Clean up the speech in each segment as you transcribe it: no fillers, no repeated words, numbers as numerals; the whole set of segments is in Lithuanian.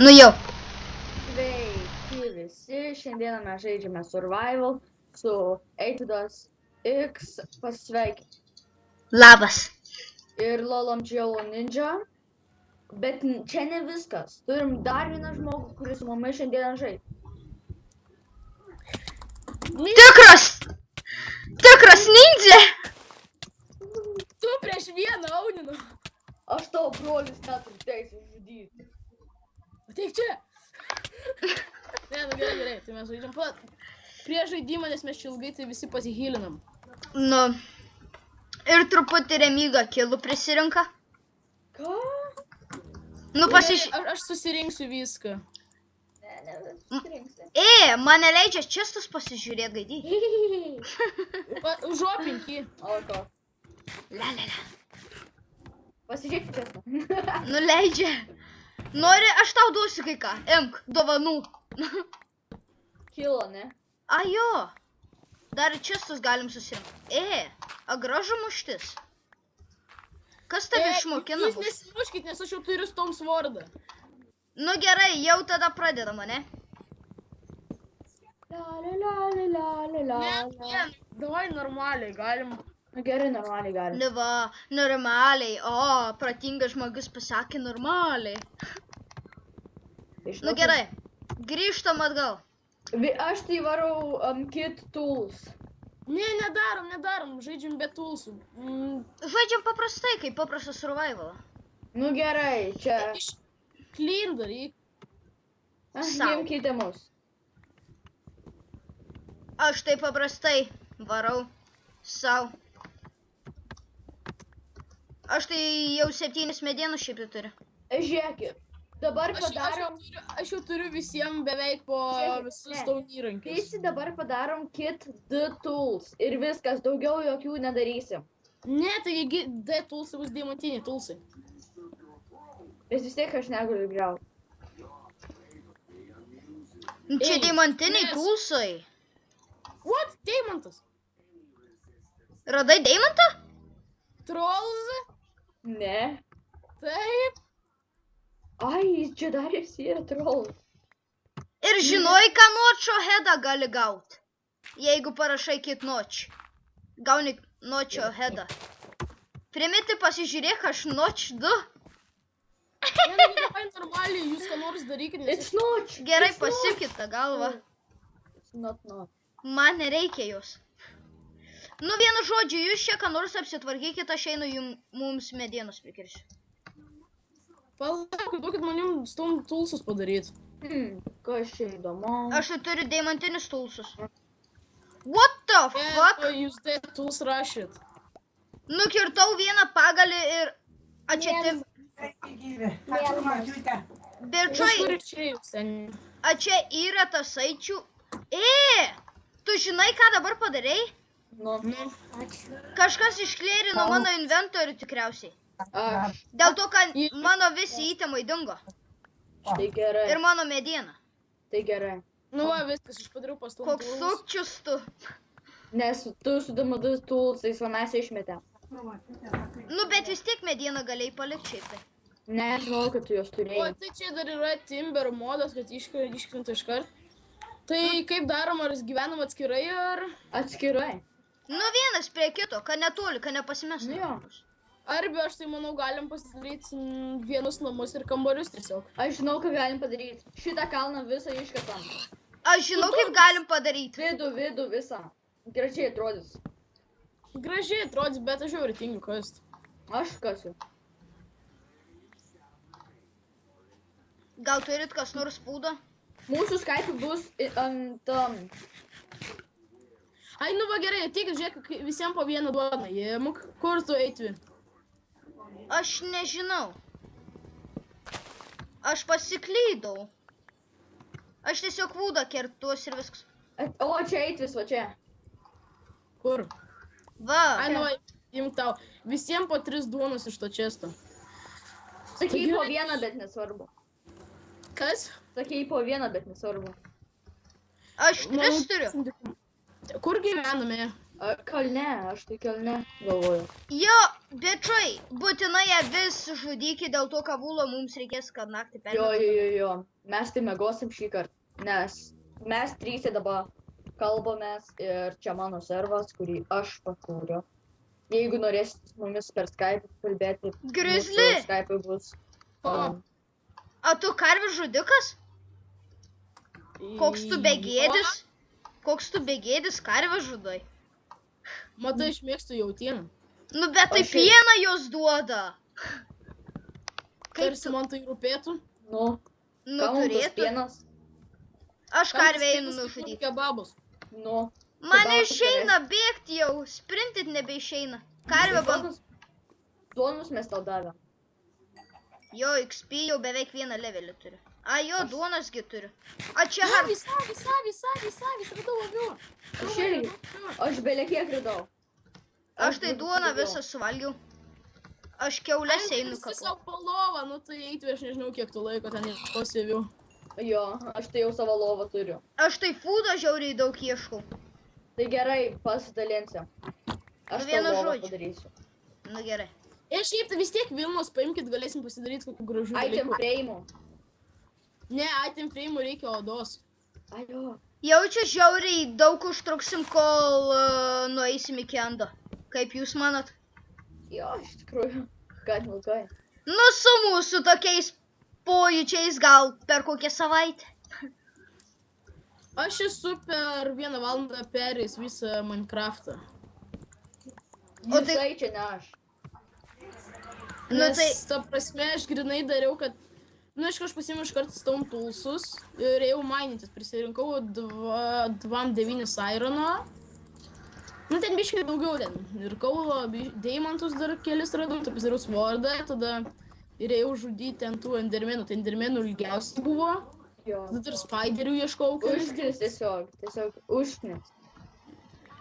Nu jau. Sveiki visi, šiandieną mes žaidžiame Survival su Eitvydas X pasveikinti Labas. ir Lolom Džiolo Ninja. Bet čia ne viskas. Turim dar vieną žmogų, kuris su mumis šiandieną žaidžia. Tikras ninja. Tu prieš vieną Auninu. Aš tavo brolis neturiu teisės žudyti. Ateik čia. Ne, nu gerai, tai mes žaidžiam prieš žaidimą, nes mes čia ilgai tai visi pasihylinam. Nu. Ir truputį remygą kilų prisirinka. Ką? Nu Aš susirinksiu viską. Ne, susirinksi. Mane leidžia čestus pasižiūrėti gaidį. Užopink jį. O ko? La. Pasižiūrėk čia. Nu leidžia. Nori, aš tau duosiu kai ką. Imk, dovanų. Kilo, ne? Jo. Dar čestus galim susirinkti. Gražu muštis. Kas tave išmokina? Jūs nesimuškit, nes aš jau turiu Stone Swordą. Nu gerai, jau tada pradedama, ne? Ne, davai normaliai, galim. Nu gerai, normaliai galim. Nu va, normaliai. Pratingas žmogus pasakė normaliai. Nu gerai, grįžtam atgal. Aš tai varau Kit Tools. Ne, nedarom, žaidžiam be toolsų. Žaidžiam paprastai, kaip paprastas survival. Nu gerai, čia. Iš clean daryk. Gimkite mus. Aš tai paprastai varau sau. Aš tai jau 7 medienus šiaip jau turiu. Žiūrėkit, dabar padarom... Aš jau turiu visiems beveik po visus stone įrankius. Visi dabar padarom Kit D Tools ir viskas, daugiau jokių nedarysim. Ne, taigi D toolsai bus diamantiniai toolsai. Bet vis tiek aš negaliu griauti. Čia diamantiniai toolsai. What? Deimantas? Radai deimantą? Trolls? Ne. Taip. Ai, čia dar visi yra trolls. Ir žinoj, ką nočio headą gali gauti. Jeigu parašai Kit Notch. Gauni nočio headą. Primeti pasižiūrėk, aš Notch 2. Ne, normaliai, jūs ką nors darykit, nes... It's Notch! Gerai, pasikit tą galvą. It's not. Man nereikia jos. Nu, vienu žodžiu, jūs čia ką nors apsitvarkykit, aš einu mums medienos prikirsiu. Palauk, duokit manim stone toolsus padaryt. Kas čia įdomu? Aš tai turiu deimantinius toolsus. What the fuck? Jūs D tools rašyt. Nukirtau vieną pagalį ir... Čia yra tas aičių. Tu žinai, ką dabar padarei? Nu. Kažkas išklėrino mano inventorių tikriausiai. Aš. Dėl to, kad mano visi įtemai dingo. Tai gerai. Ir mano mediena. Tai gerai. Nu va, viskas, aš padariau pas stone Koks tools. sukčius tu. Nes tu su D Toolsais, o mes išmetėm. Nu, bet vis tiek medieną galėjai palikti šiaip tai. Ne, žinau, kad tu jos O, turėjai. tai čia dar yra timber modas, kad iškrinta iškart. Tai kaip darom, ar gyvenam atskirai, ar... Atskirai. Nu, vienas prie kito, kad netoli, kad nepasimestų. Nu jo. Arba aš tai manau galim pasidaryti vienus namus ir kambarius tiesiog. Aš žinau, ką galim padaryti. Šitą kalną visą iškasam. Aš žinau, kaip galim padaryti. Vidų visą. Gražiai atrodys. Gražiai atrodys, bet aš jau ir tingiu kast. Aš kasiu. Gal turit kas nors spūdo? Mūsų Skype bus ant... Ai, nu va gerai, ateikit, žiūrėk, visiems po vieną duoną. Imk, kur tu Eitvi? Aš nežinau. Aš pasiklydau. Aš tiesiog vūdą kertuos ir viskas. O, čia Eitvis, va čia. Kur? Va. Ai, nu va, imk tau. Visiems po 3 duonos iš to često. Sakei po vieną, bet nesvarbu. Kas? Sakei po vieną, bet nesvarbu. Aš 3 turiu. Kur gyvename? Kalne, aš tai kalne galvoju. Jo, Bičiui, būtinai ją vis žudykit dėl to kavulo, mums reikės, kad naktį permėtų. Jo. Mes tai mėgosim šį kartą, nes mes trysia dabar kalbamės ir čia mano servas, kurį aš pakūriau. Jeigu norėsit su mumis per Skype kalbėti, Grizzly! mūsų Skype bus. A tu karvių žudikas? Koks tu begėdis? Koks tu begėdis karvę žudai? Matai, aš mėgstu jautieną. Nu, bet tai O šiaip- pieną jos duoda. Kaip Tarsi tu? man tai rūpėtų. Nu, Nu, kam mums tas turėtų. pienas? Aš karvę einu nužudyti. Kebabus. Nu. Man Kebabas išeina bėgti jau, sprintit nebeišeina. Karvę ban... Duonus mes tau davėm. Jo, XP jau beveik vieną levelį turiu. A, jo, duonasgi turiu. A, čia har... Savis, radau labiau. Aš irgi. Aš belekiek radau. Aš tai duoną visą suvalgiau. Aš kiaulės einu Visi kapu. savo palovą, nu tai eiti, aš nežinau kiek tu laiko ten pasėviu. Jo, aš tai jau savo lovą turiu. Aš tai fūdo žiauriai daug ieškau. Tai gerai, pasidalinsim. Aš Nu, vienu tau lovą žodžiu. padarysiu. Nu, gerai. Ir šiaip tai vis tiek Vilnos paimkit, galėsim pasidaryti kokių gražių Item dalykų. frame'ų. Ne, item frame'ų reikia odos. Ajo. Jaučiu žiauriai daug užtruksim, kol nueisim iki endo. Kaip jūs manot? Jo, iš tikrųjų. Kad ilgai. Nu, su mūsų tokiais pojūčiais gal per kokią savaitę. Aš esu per 1 valandą perėjęs visą Minecraftą. O tai- Visai čia ne aš. Nu, Nes, tai... ta prasme, aš grinai dariau, kad... Nu, aš pasiėmiau iš karto Stone Toolsus ir ėjau mainytis. Prisirinkau 2,9 irono. Nu, ten biškai daugiau ten. Ir kaulo, deimantus dar kelis radau, tai pasidariau svordą, tada ir ėjau žudyti ant tų endermenų. Tai endermenų ilgiausiai buvo. Jo. Tada dar spiderių ieškau. Užknis tiesiog užknis.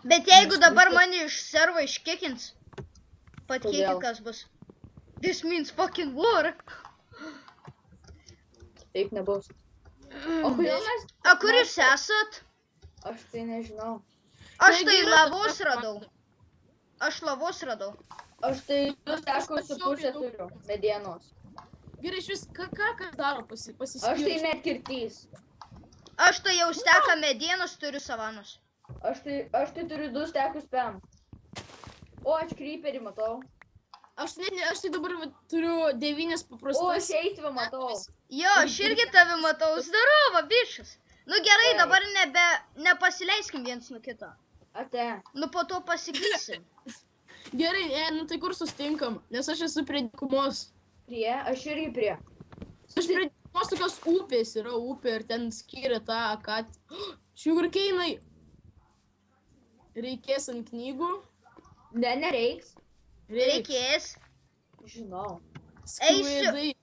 Bet jeigu Nes dabar viskas- mane iš servo iškikins, patikėkit, Kodėl? kas bus. This means fucking war. Taip nebus. O kodėl mes... A kur jūs esat? Aš tai nežinau. Aš tai Taigi yra lavos tokia radau. fakta. Aš lavos radau. Aš tai 2 stekus su pasižiūrėjau pusė daug- turiu. Medienos. Gerai, iš vis, ką daro Aš tai pasiskirti? medkirtys. Aš tai jau steką medienos turiu savanus. Aš tai turiu 2 stekus pem. O, aš kryperį matau. Aš tai dabar va, turiu 9 O, paprastus. aš eitvę matau. Jo, aš irgi tave matau. Zdarova, bičias. Nu gerai, Gerai. dabar nepasileiskim viens nuo kito. Ate. Nu po to pasiklysim. Gerai, nu tai kur sustinkam? Nes aš esu prie dykumos. Prie, aš irgi prie. Aš prie dykumos tokios upės, yra upė ir ten skiria tą, kad... Sugarcane'ai. Reikės ant knygų. Ne, nereiks. Reikės. Žinau. Skvidai.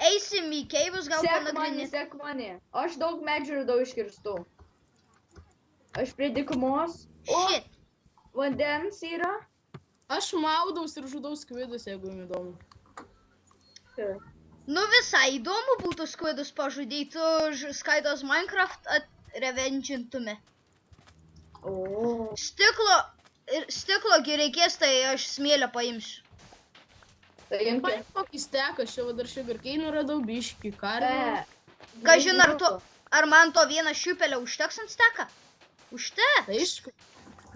Eisim į keivus, gal panagrinėti. Sek mane. Aš daug medžių radau iškirstų. Aš prie dykumos. O, Shit. vandens yra. Aš maudaus ir žudau skvidus, jeigu jums įdomu. Nu visai įdomu būtų skvidus pažudyti už Skaidos Minecraft atrevenčintume. O. Stiklogi reikės, tai aš smėlio paimsiu. Tai imki. Paim kokį steką, aš čia va dar sugarcane'ų radau, biškį, karvę. Kažin, ar man to vieną šiupelę užteks ant steką? Užteks. Tai aišku.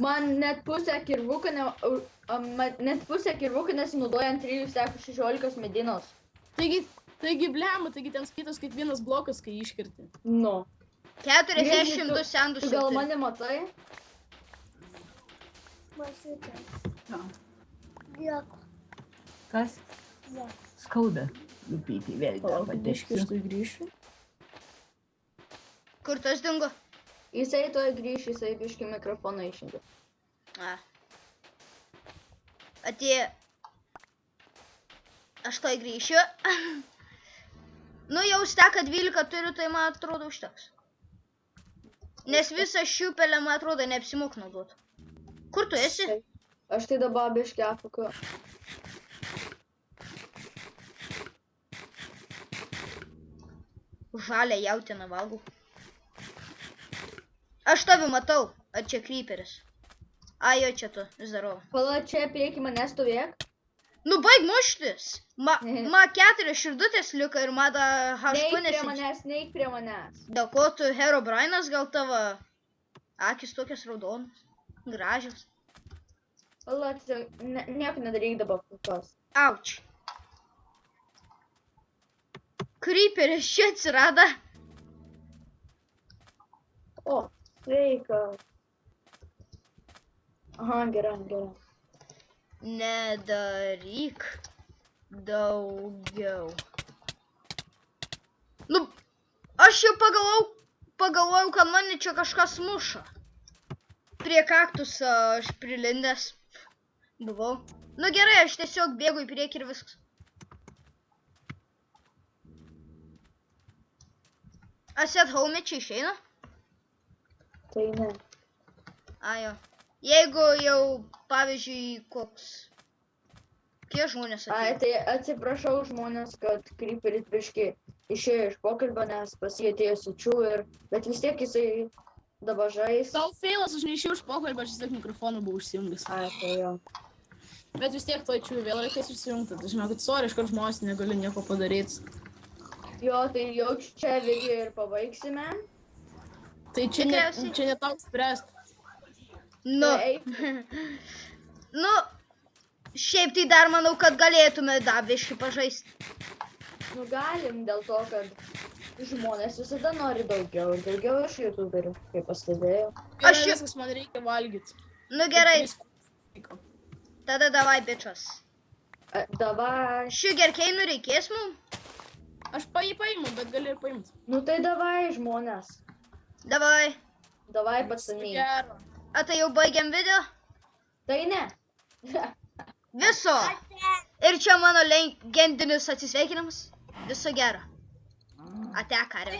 Man net pusę kirvuką nesinaudoja ant 3 stekų 16 medienos. Taigi blema, taigi ten skaitos kaip vienas blokas, kai iškirti. Nu. 42 sendus Tu jau gal turiu. mane matai? Kas? Skauda. Lupyti vėl Palauk, biškį, pateksiu. aš tai grįšiu. Kur tas dingo? Jisai toj grįš, jisai biškį mikrofoną išjungė. A. Atėjo. Aš toj grįšiu. Nu jau steka 12 turiu, tai man atrodo užteks. Nes visą šiupelę, man atrodo, neapsimok naudot. Kur tu esi? Aš tai dabar biškį apuku. Žalę jautieną valgau. Aš tave matau. Ar čia kryperis? A, jo, čia tu. Zdarova. Pala čia prieky mane stovėk. Nu, baig muštis. Ma 4 širdutės liuka ir ma da Neik H8. prie manęs, neik prie manęs. Dėl ko tu Herobrinas gal tavo akis tokias raudonas, gražios. Vala, nieko nedaryk dabar kokios. Auč. Creeperis čia atsirado. O, sveikas. Aha, gerai. Nedaryk daugiau. Nu, aš jau pagalvojau, kad mane čia kažkas muša. Prie kaktuso aš prilindęs buvau. Nu gerai, aš tiesiog bėgu į priekį ir viskas. Aset home čia išeina? Tai ne. Ajo. Jeigu jau, pavyzdžiui, koks... Kiek žmonės Ai, atėjo? tai atsiprašau žmonės, kad Creeperis biški išėjo iš pokalbio, nes pas jį atėjo sučių ir... Bet vis tiek jisai dabar žais. Tau feilas, aš neišėjau iš pokalbio, aš vis tiek mikrofoną buvau užsijungęs. Ai, tai jo. Bet vis tiek toj čiū vėl reikės išsijungti. Tai žinau, kad sorry, iškart žmonės negali nieko padaryti. Jo, tai jau čia video ir pabaigsime. Tai čia ne tau spręst. Nu, Tai nu, šiaip tai dar manau, kad galėtume dabiškai pažaisti. nu galim dėl to, kad žmonės visada nori daugiau ir daugiau iš youtuberių, kaip pastebėjau. Aš viskas man reikia valgyti. Nu gerai, tada davai, bičias. Davai. Sugar cane reikės mum? Aš paimu, bet gali ir paimti. Nu tai davai žmonės. Davai. Davai patsaniai. Gero. A tai jau baigiam video? Tai ne. Viso. Ir čia mano legendinis atsisveikinimas. Viso gero. Ate, karė.